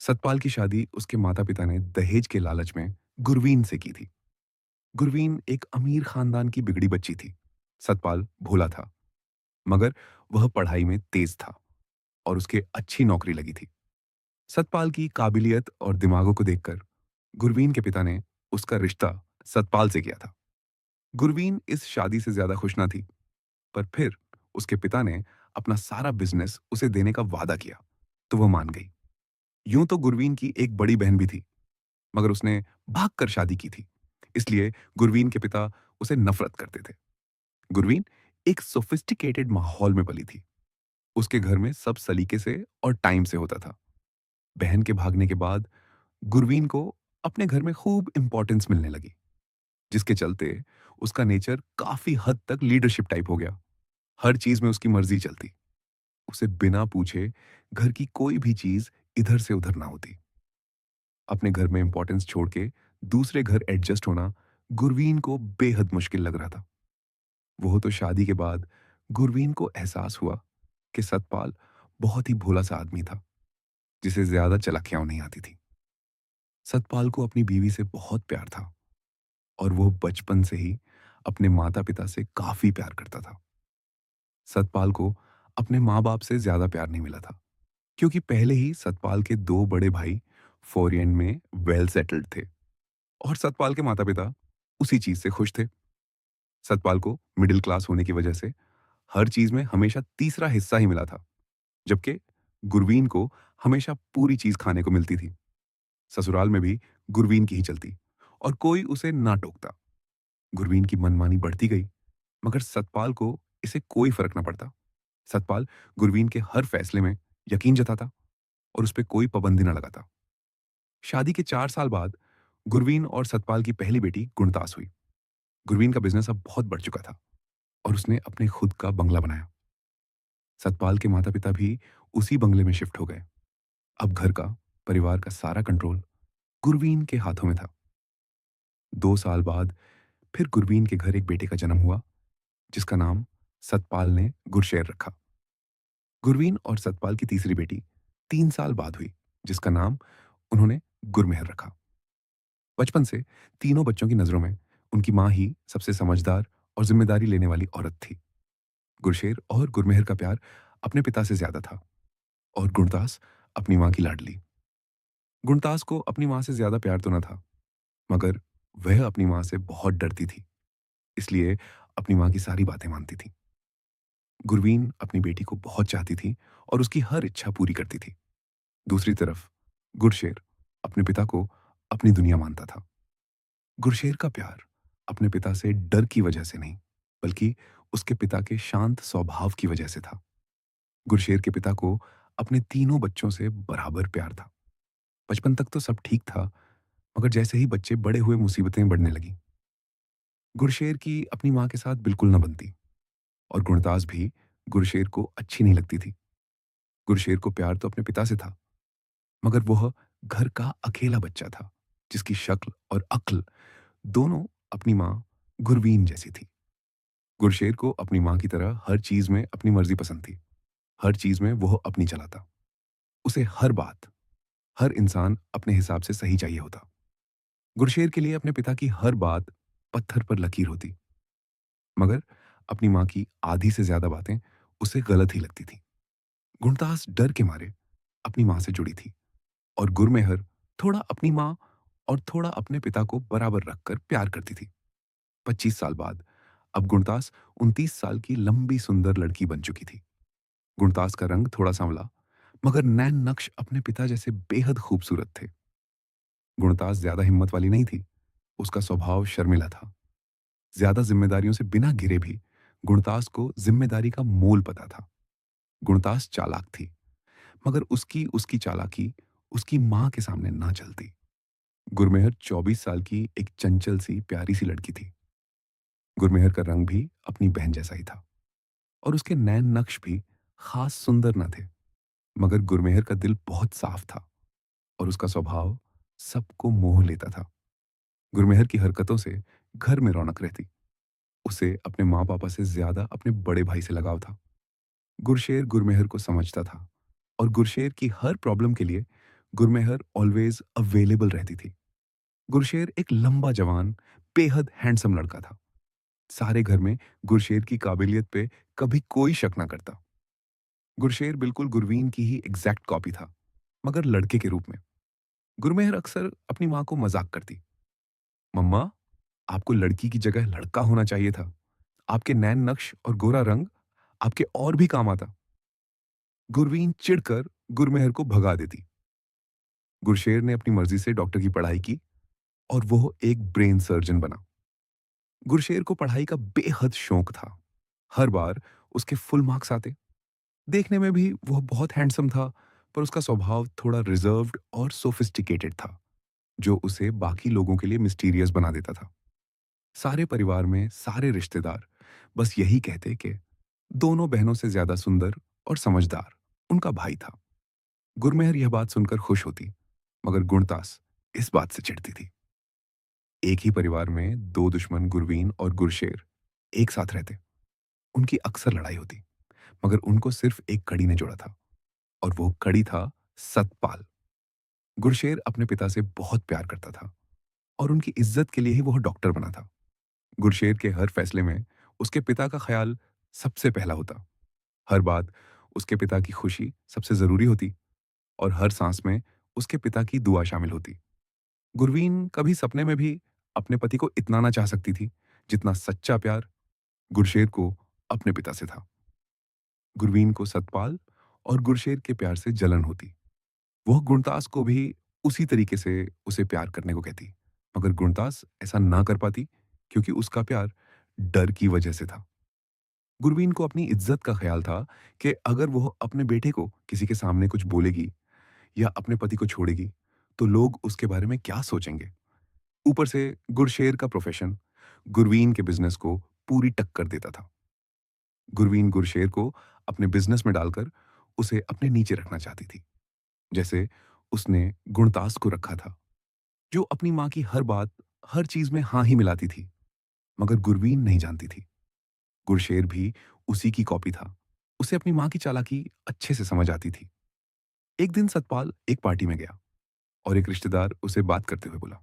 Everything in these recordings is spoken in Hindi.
सतपाल की शादी उसके माता-पिता ने दहेज के लालच में गुरवीन से की थी। गुरवीन एक अमीर खानदान की बिगड़ी बच्ची थी। सतपाल भोला था, मगर वह पढ़ाई में तेज था और उसके अच्छी नौकरी लगी थी। सतपाल की काबिलियत और दिमागों को देखकर गुरवीन के पिता ने उसका रिश्ता सतपाल से किया था। गुरवीन इस शादी से ज्यादा खुश ना थी, पर फिर उसके पिता ने अपना सारा बिजनेस उसे देने का वादा किया, तो वह मान गई। यूं तो गुरवीन की एक बड़ी बहन भी थी, मगर उसने भागकर शादी की थी। इसलिए गुरवीन के पिता उसे नफरत करते थे। गुरवीन एक सोफिस्टिकेटेड माहौल में पली थी। उसके घर में सब सलीके से और टाइम से होता था। बहन के भागने के बाद गुरवीन को अपने घर में खूब इंपॉर्टेंस मिलने लगी, जिसके चलते उसका नेचर काफी हद तक लीडरशिप टाइप हो गया। हर चीज में उसकी मर्जी चलती। उसे बिना पूछे घर की कोई भी चीज इधर से उधर ना होती। अपने घर में इंपॉर्टेंस छोड़ के दूसरे घर एडजस्ट होना गुरवीन को बेहद मुश्किल लग रहा था। वो तो शादी के बाद गुरवीन को एहसास हुआ कि सतपाल बहुत ही भोला सा आदमी था, जिसे ज्यादा चालाकियां नहीं आती थी। सतपाल को अपनी बीवी से बहुत प्यार था और वो बचपन से ही अपने माता पिता से काफी प्यार करता था। सतपाल को अपने माँ बाप से ज्यादा प्यार नहीं मिला था, क्योंकि पहले ही सतपाल के दो बड़े भाई फॉरेन में वेल सेटल्ड थे और सतपाल के माता पिता उसी चीज से खुश थे। सतपाल को मिडिल क्लास होने की वजह से हर चीज में हमेशा तीसरा हिस्सा ही मिला था, जबकि गुरवीन को हमेशा पूरी चीज खाने को मिलती थी। ससुराल में भी गुरवीन की ही चलती और कोई उसे ना टोकता। गुरवीन की मनमानी बढ़ती गई, मगर सतपाल को इसे कोई फर्क ना पड़ता। सतपाल गुरवीन के हर फैसले में यकीन जताता और उस पर कोई पाबंदी ना लगाता। शादी के 4 साल बाद गुरवीन और सतपाल की पहली बेटी गुणतास हुई। गुरवीन का बिजनेस अब बहुत बढ़ चुका था और उसने अपने खुद का बंगला बनाया। सतपाल के माता पिता भी उसी बंगले में शिफ्ट हो गए। अब घर का, परिवार का सारा कंट्रोल गुरवीन के हाथों में था। 2 साल बाद फिर गुरवीन के घर एक बेटे का जन्म हुआ, जिसका नाम सतपाल ने गुरशेर रखा। गुरवीन और सतपाल की तीसरी बेटी 3 साल बाद हुई, जिसका नाम उन्होंने गुरमेहर रखा। बचपन से तीनों बच्चों की नजरों में उनकी मां ही सबसे समझदार और जिम्मेदारी लेने वाली औरत थी। गुरशेर और गुरमेहर का प्यार अपने पिता से ज्यादा था और गुणदास अपनी मां की लाडली। गुणदास को अपनी मां से ज्यादा प्यार तो न था, मगर वह अपनी मां से बहुत डरती थी, इसलिए अपनी मां की सारी बातें मानती थी। गुरवीन अपनी बेटी को बहुत चाहती थी और उसकी हर इच्छा पूरी करती थी। दूसरी तरफ गुरशेर अपने पिता को अपनी दुनिया मानता था। गुरशेर का प्यार अपने पिता से डर की वजह से नहीं, बल्कि उसके पिता के शांत स्वभाव की वजह से था। गुरशेर के पिता को अपने तीनों बच्चों से बराबर प्यार था। बचपन तक तो सब ठीक था, मगर जैसे ही बच्चे बड़े हुए मुसीबतें बढ़ने लगी। गुरशेर की अपनी माँ के साथ बिल्कुल न बनती और गुणदास भी गुरशेर को अच्छी नहीं लगती थी। गुरशेर को प्यार तो अपने पिता से था, मगर वह घर का अकेला बच्चा था, जिसकी शक्ल और अक्ल दोनों अपनी माँ गुरवीन जैसी थी। गुरशेर को अपनी माँ की तरह हर चीज में अपनी मर्जी पसंद थी। हर चीज में वह अपनी चलाता। उसे हर बात, हर इंसान अपने हिसाब से सही चाहिए होता। गुरशेर के लिए अपने पिता की हर बात पत्थर पर लकीर होती, मगर अपनी माँ की आधी से ज्यादा बातें उसे गलत ही लगती थी। गुणदास डर के मारे अपनी माँ से जुड़ी थी और गुरमेहर थोड़ा अपनी माँ और थोड़ा अपने पिता को बराबर रखकर प्यार करती थी। 25 साल बाद अब गुणदास 29 साल की लंबी सुंदर लड़की बन चुकी थी। गुणदास का रंग थोड़ा सांवला, मगर नैन नक्श अपने पिता जैसे बेहद खूबसूरत थे। गुणदास ज्यादा हिम्मत वाली नहीं थी। उसका स्वभाव शर्मिला था। ज्यादा जिम्मेदारियों से बिना घिरे भी गुणदास को जिम्मेदारी का मोल पता था। गुणदास चालाक थी, मगर उसकी उसकी चालाकी उसकी मां के सामने ना चलती। गुरमेहर 24 साल की एक चंचल सी प्यारी सी लड़की थी। गुरमेहर का रंग भी अपनी बहन जैसा ही था और उसके नैन नक्श भी खास सुंदर न थे, मगर गुरमेहर का दिल बहुत साफ था और उसका स्वभाव सबको मोह लेता था। गुरमेहर की हरकतों से घर में रौनक रहती। उसे अपने माँ पापा से ज्यादा अपने बड़े भाई से लगाव था। गुरशेर गुरमेहर को समझता था और गुरशेर की हर प्रॉब्लम के लिए गुरमेहर ऑलवेज अवेलेबल रहती थी। गुरशेर एक लंबा जवान, बेहद हैंडसम लड़का था। सारे घर में गुरशेर की काबिलियत पे कभी कोई शक ना करता। गुरशेर बिल्कुल गुरवीन की ही एग्जैक्ट कॉपी था, मगर लड़के के रूप में। गुरमेहर अक्सर अपनी माँ को मजाक करती। मम्मा, आपको लड़की की जगह लड़का होना चाहिए था। आपके नैन नक्श और गोरा रंग आपके और भी काम आता। गुरवीन चिढ़कर गुरमेहर को भगा देती। गुरशेर ने अपनी मर्जी से डॉक्टर की पढ़ाई की और वो एक ब्रेन सर्जन बना। गुरशेर को पढ़ाई का बेहद शौक था। हर बार उसके फुल मार्क्स आते। देखने में भी वह बहुत हैंडसम था, पर उसका स्वभाव थोड़ा रिजर्व्ड और सोफिस्टिकेटेड था, जो उसे बाकी लोगों के लिए मिस्टीरियस बना देता था। सारे परिवार में सारे रिश्तेदार बस यही कहते कि दोनों बहनों से ज्यादा सुंदर और समझदार उनका भाई था। गुरमेहर यह बात सुनकर खुश होती, मगर गुणतास इस बात से चिढ़ती थी। एक ही परिवार में दो दुश्मन गुरवीन और गुरशेर एक साथ रहते। उनकी अक्सर लड़ाई होती, मगर उनको सिर्फ एक कड़ी ने जोड़ा था, और वो कड़ी था सतपाल। गुरशेर अपने पिता से बहुत प्यार करता था और उनकी इज्जत के लिए ही वह डॉक्टर बना था। गुरशेर के हर फैसले में उसके पिता का ख्याल सबसे पहला होता। हर बात उसके पिता की खुशी सबसे जरूरी होती, और हर सांस में उसके पिता की दुआ शामिल होती। गुरवीन कभी सपने में भी अपने पति को इतना ना चाह सकती थी, जितना सच्चा प्यार गुरशेर को अपने पिता से था। गुरवीन को सतपाल और गुरशेर के प्यार से जलन होती। वह गुणतास को भी उसी तरीके से उसे प्यार करने को कहती, मगर गुणतास ऐसा ना कर पाती, क्योंकि उसका प्यार डर की वजह से था। गुरवीन को अपनी इज्जत का ख्याल था कि अगर वह अपने बेटे को किसी के सामने कुछ बोलेगी या अपने पति को छोड़ेगी, तो लोग उसके बारे में क्या सोचेंगे। ऊपर से गुरशेर का प्रोफेशन गुरवीन के बिजनेस को पूरी टक्कर देता था। गुरवीन गुरशेर को अपने बिजनेस में डालकर उसे अपने नीचे रखना चाहती थी, जैसे उसने गुणतास को रखा था, जो अपनी माँ की हर बात, हर चीज में हाँ ही मिलाती थी। मगर गुरवीन नहीं जानती थी, गुरशेर भी उसी की कॉपी था। उसे अपनी माँ की चालाकी अच्छे से समझ आती थी। एक दिन सतपाल एक पार्टी में गया और एक रिश्तेदार उसे बात करते हुए बोला,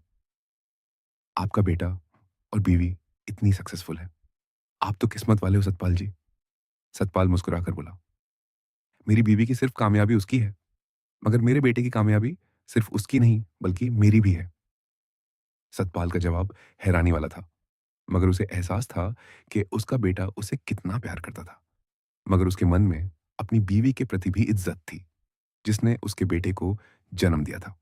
आपका बेटा और बीवी इतनी सक्सेसफुल है। आप तो किस्मत वाले हो सतपाल जी। सतपाल मुस्कुराकर बोला, मेरी बीवी की सिर्फ कामयाबी उसकी है, मगर मेरे बेटे की कामयाबी सिर्फ उसकी नहीं बल्कि मेरी भी है। सतपाल का जवाब हैरानी वाला था, मगर उसे एहसास था कि उसका बेटा उसे कितना प्यार करता था। मगर उसके मन में अपनी बीवी के प्रति भी इज्जत थी, जिसने उसके बेटे को जन्म दिया था।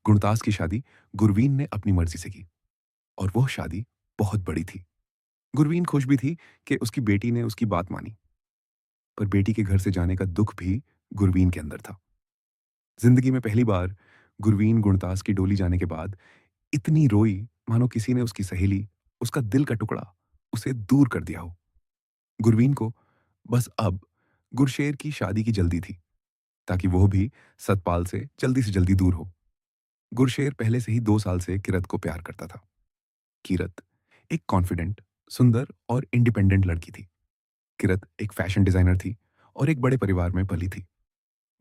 गुणतास की शादी गुरवीन ने अपनी मर्जी से की, और वह शादी बहुत बड़ी थी। गुरवीन खुश भी थी कि उसकी बेटी ने उसकी बात मानी, पर बेटी के घर से जाने का दुख भी गुरवीन के अंदर था। जिंदगी में पहली बार गुरवीन गुणतास की डोली जाने के बाद इतनी रोई, मानो किसी ने उसकी सहेली, उसका दिल का टुकड़ा, उसे दूर कर दिया हो। गुरवीन को बस अब गुरशेर की शादी की जल्दी थी, ताकि वह भी सतपाल से जल्दी दूर हो। गुरशेर पहले से ही 2 साल से किरत को प्यार करता था। किरत एक कॉन्फिडेंट, सुंदर और इंडिपेंडेंट लड़की थी। किरत एक फैशन डिजाइनर थी और एक बड़े परिवार में पली थी।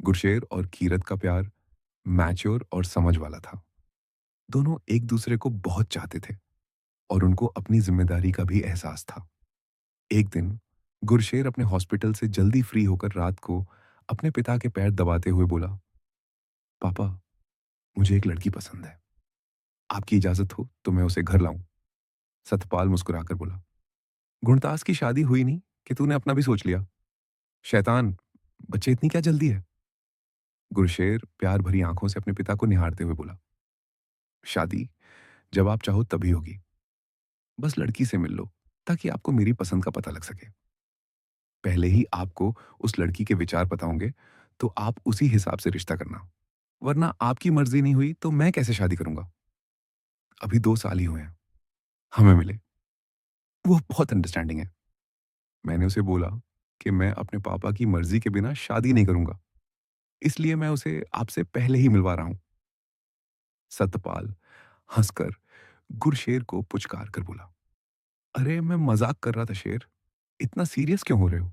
गुरशेर और कीरत का प्यार मैच्योर और समझ वाला था। दोनों एक दूसरे को बहुत चाहते थे और उनको अपनी जिम्मेदारी का भी एहसास था। एक दिन गुरशेर अपने हॉस्पिटल से जल्दी फ्री होकर रात को अपने पिता के पैर दबाते हुए बोला, पापा, मुझे एक लड़की पसंद है। आपकी इजाजत हो तो मैं उसे घर लाऊं। सतपाल मुस्कुराकर बोला, गुणतास की शादी हुई नहीं कि तूने अपना भी सोच लिया। शैतान, बच्चे इतनी क्या जल्दी है। गुरशेर प्यार भरी आंखों से अपने पिता को निहारते हुए बोला, शादी जब आप चाहो तभी होगी। बस लड़की से मिल लो, ताकि आपको मेरी पसंद का पता लग सके। पहले ही आपको उस लड़की के विचार पता होंगे, तो आप उसी हिसाब से रिश्ता करना। वरना आपकी मर्जी नहीं हुई तो मैं कैसे शादी करूंगा। अभी 2 साल ही हुए हैं हमें मिले। वो बहुत अंडरस्टैंडिंग है। मैंने उसे बोला कि मैं अपने पापा की मर्जी के बिना शादी नहीं करूंगा, इसलिए मैं उसे आपसे पहले ही मिलवा रहा हूं। सतपाल हंसकर गुरशेर को पुचकार कर बोला, अरे मैं मजाक कर रहा था शेर, इतना सीरियस क्यों हो रहे हो।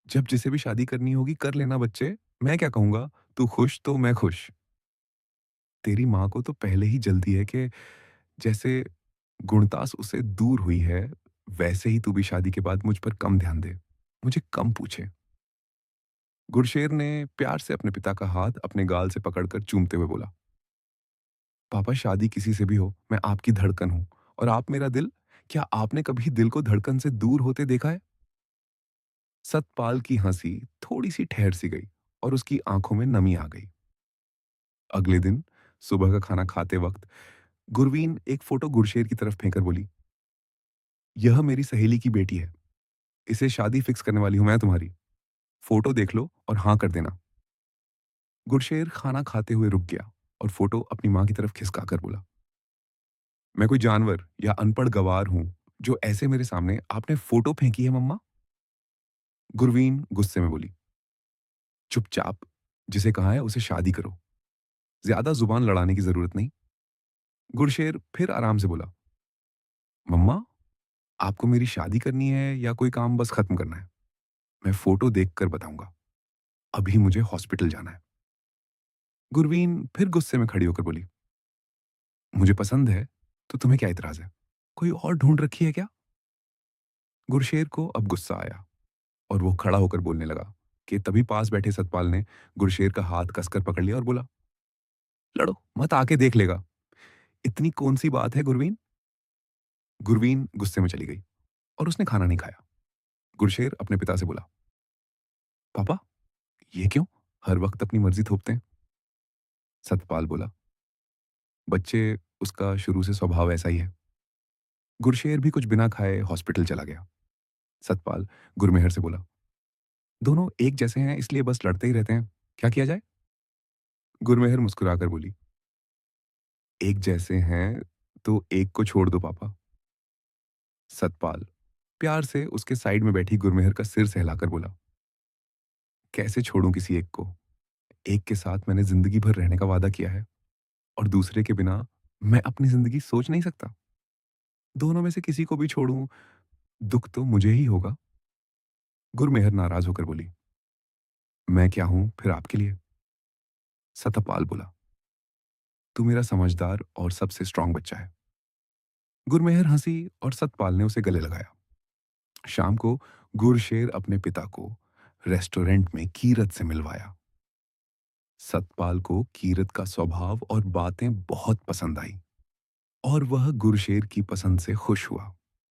जब जिसे भी शादी करनी होगी कर लेना बच्चे, मैं क्या कहूंगा, तू खुश तो मैं खुश। तेरी माँ को तो पहले ही जल्दी है कि जैसे गुणतास उससे दूर हुई है, वैसे ही तू भी शादी के बाद मुझ पर कम ध्यान दे, मुझे कम पूछे। गुरशेर ने प्यार से अपने पिता का हाथ अपने गाल से पकड़कर चूमते हुए बोला, पापा शादी किसी से भी हो, मैं आपकी धड़कन हूँ और आप मेरा दिल। क्या आपने कभी दिल को धड़कन से दूर होते देखा है? सतपाल की हंसी थोड़ी सी ठहर सी गई और उसकी आंखों में नमी आ गई। अगले दिन सुबह का खाना खाते वक्त गुरवीन एक फोटो गुरशेर की तरफ फेंकर बोली, यह मेरी सहेली की बेटी है, इसे शादी फिक्स करने वाली हूं मैं तुम्हारी। फोटो देख लो और हाँ कर देना। गुरशेर खाना खाते हुए रुक गया और फोटो अपनी मां की तरफ खिसका कर बोला, मैं कोई जानवर या अनपढ़ गवार हूं जो ऐसे मेरे सामने आपने फोटो फेंकी है मम्मा? गुरवीन गुस्से में बोली, चुपचाप, जिसे कहा है उसे शादी करो, ज्यादा जुबान लड़ाने की जरूरत नहीं। गुरशेर फिर आराम से बोला, मम्मा, आपको मेरी शादी करनी है या कोई काम बस खत्म करना है? मैं फोटो देखकर बताऊंगा, अभी मुझे हॉस्पिटल जाना है। गुरवीन फिर गुस्से में खड़ी होकर बोली, मुझे पसंद है तो तुम्हें क्या इतराज है? कोई और ढूंढ रखी है क्या? गुरशेर को अब गुस्सा आया और वो खड़ा होकर बोलने लगा कि तभी पास बैठे सतपाल ने गुरशेर का हाथ कसकर पकड़ लिया और बोला, लड़ो मत, आके देख लेगा। इतनी कौन सी बात है गुरवीन? गुरवीन गुस्से में चली गई और उसने खाना नहीं खाया। गुरशेर अपने पिता से बोला, पापा, ये क्यों हर वक्त अपनी मर्जी थोपते हैं? सतपाल बोला, बच्चे, उसका शुरू से स्वभाव ऐसा ही है। गुरशेर भी कुछ बिना खाए हॉस्पिटल चला गया। सतपाल गुरमेहर से बोला, दोनों एक जैसे हैं इसलिए बस लड़ते ही रहते हैं, क्या किया जाए? गुरमेहर मुस्कुराकर बोली, एक जैसे हैं तो एक को छोड़ दो पापा। सतपाल प्यार से उसके साइड में बैठी गुरमेहर का सिर सहलाकर बोला, कैसे छोड़ूं किसी एक को? एक के साथ मैंने जिंदगी भर रहने का वादा किया है और दूसरे के बिना मैं अपनी जिंदगी सोच नहीं सकता। दोनों में से किसी को भी छोड़ूं, दुख तो मुझे ही होगा। गुरमेहर नाराज होकर बोली, मैं क्या हूं फिर आपके लिए? सतपाल बोला, तू मेरा समझदार और सबसे स्ट्रांग बच्चा है। गुरमेहर हंसी और सतपाल ने उसे गले लगाया। शाम को गुरशेर अपने पिता को रेस्टोरेंट में कीरत से मिलवाया। सतपाल को कीरत का स्वभाव और बातें बहुत पसंद आई और वह गुरशेर की पसंद से खुश हुआ।